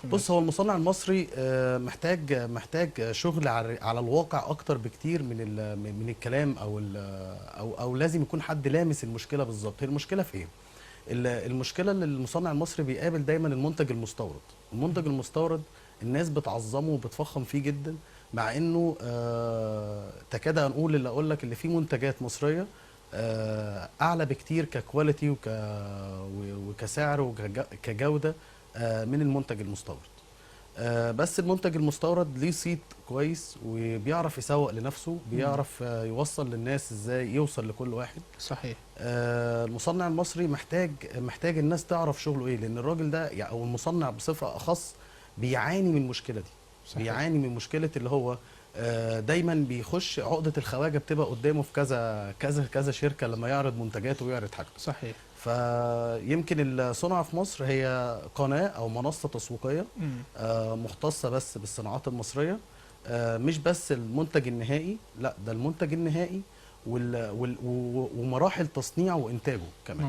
بص، هو المصنع المصري محتاج شغل على الواقع اكتر بكتير من الكلام او لازم يكون حد لامس المشكله بالظبط. هي المشكله في ايه؟ المشكله اللي المصنع المصري بيقابل دايما المنتج المستورد. المنتج المستورد الناس بتعظمه وبتفخم فيه جدا، مع انه تكاد نقول اللي اقول لك اللي فيه منتجات مصريه اعلى بكتير ككواليتي وكسعر وكجوده من المنتج المستورد. بس المنتج المستورد ليه صيت كويس وبيعرف يسوق لنفسه، بيعرف يوصل للناس ازاي، يوصل لكل واحد. صحيح. المصنع المصري محتاج الناس تعرف شغله ايه، لان الراجل ده يعني او المصنع بصفه اخص بيعاني من المشكله دي. صحيح. بيعاني من مشكله اللي هو دايما بيخش عقده الخواجه بتبقى قدامه في كذا كذا كذا شركه لما يعرض منتجاته ويعرض حاجته. صحيح. فيمكن الصنعة في مصر هي قناة أو منصة تسويقية مختصة بس بالصناعات المصرية، مش بس المنتج النهائي، لا ده المنتج النهائي ومراحل تصنيعه وإنتاجه كمان.